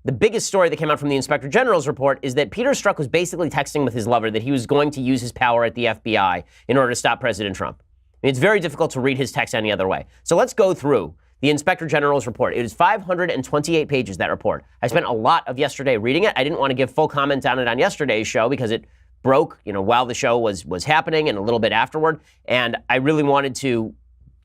the biggest story that came out from the Inspector General's report is that Peter Strzok was basically texting with his lover that he was going to use his power at the FBI in order to stop President Trump. I mean, it's very difficult to read his text any other way. So let's go through the Inspector General's report. It is 528 pages, that report. I spent a lot of yesterday reading it. I didn't want to give full comment on it on yesterday's show because it broke, while the show was happening and a little bit afterward. And I really wanted to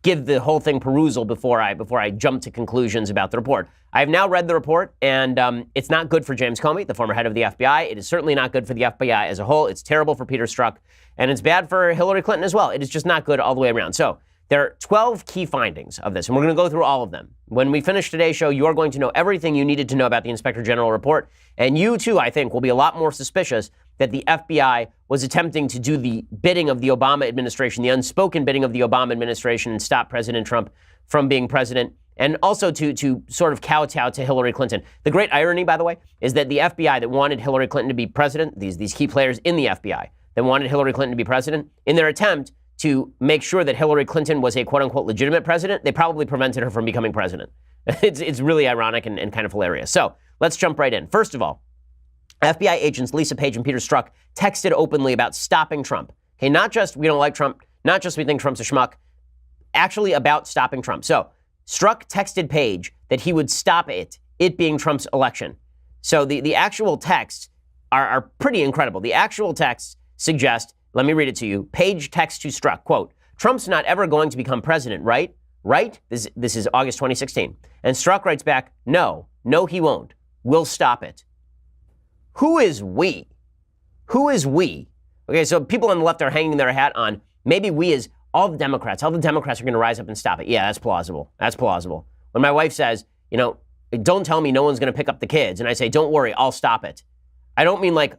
give the whole thing perusal before I jump to conclusions about the report. I have now read the report, and it's not good for James Comey, the former head of the FBI. It is certainly not good for the FBI as a whole. It's terrible for Peter Strzok, and it's bad for Hillary Clinton as well. It is just not good all the way around. So there are 12 key findings of this, and we're going to go through all of them. When we finish today's show, you are going to know everything you needed to know about the Inspector General report, and you, too, I think, will be a lot more suspicious that the FBI was attempting to do the bidding of the Obama administration, the unspoken bidding of the Obama administration, and stop President Trump from being president, and also to sort of kowtow to Hillary Clinton. The great irony, by the way, is that the FBI that wanted Hillary Clinton to be president, these key players in the FBI that wanted Hillary Clinton to be president, in their attempt to make sure that Hillary Clinton was a quote-unquote legitimate president, they probably prevented her from becoming president. It's really ironic and kind of hilarious. So let's jump right in. First of all, FBI agents Lisa Page and Peter Strzok texted openly about stopping Trump. Okay, not just we don't like Trump, not just we think Trump's a schmuck, actually about stopping Trump. So Strzok texted Page that he would stop it being Trump's election. So the actual texts are pretty incredible. The actual texts suggest, let me read it to you. Page texts to Strzok, quote, "Trump's not ever going to become president, right? Right?" This is August 2016. And Strzok writes back, no, he won't. We'll stop it. Who is we? Who is we? Okay, so people on the left are hanging their hat on maybe we as all the Democrats are going to rise up and stop it. Yeah, that's plausible. That's plausible. When my wife says, don't tell me no one's going to pick up the kids, and I say, don't worry, I'll stop it. I don't mean like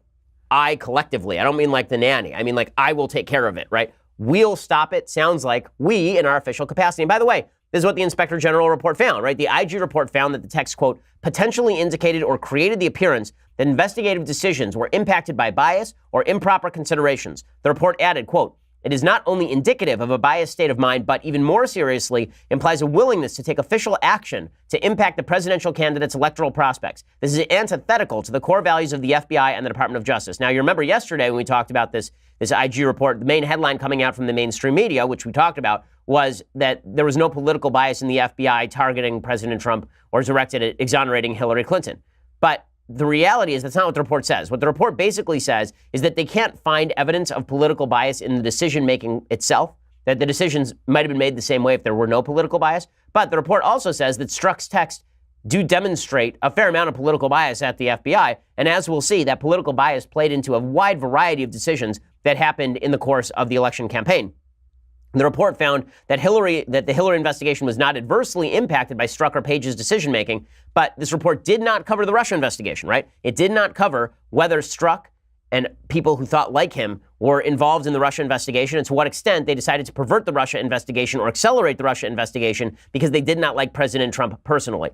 I collectively. I don't mean like the nanny. I mean like I will take care of it, right? We'll stop it sounds like we in our official capacity. And by the way, this is what the Inspector General report found, right? The IG report found that the text, quote, potentially indicated or created the appearance that investigative decisions were impacted by bias or improper considerations. The report added, quote, it is not only indicative of a biased state of mind, but even more seriously implies a willingness to take official action to impact the presidential candidate's electoral prospects. This is antithetical to the core values of the FBI and the Department of Justice. Now, you remember yesterday when we talked about this IG report, the main headline coming out from the mainstream media, which we talked about, was that there was no political bias in the FBI targeting President Trump or directed at exonerating Hillary Clinton. But the reality is that's not what the report says. What the report basically says is that they can't find evidence of political bias in the decision-making itself, that the decisions might have been made the same way if there were no political bias. But the report also says that Strzok's texts do demonstrate a fair amount of political bias at the FBI. And as we'll see, that political bias played into a wide variety of decisions that happened in the course of the election campaign. The report found that the Hillary investigation was not adversely impacted by Strzok or Page's decision-making, but this report did not cover the Russia investigation, right? It did not cover whether Strzok and people who thought like him were involved in the Russia investigation and to what extent they decided to pervert the Russia investigation or accelerate the Russia investigation because they did not like President Trump personally.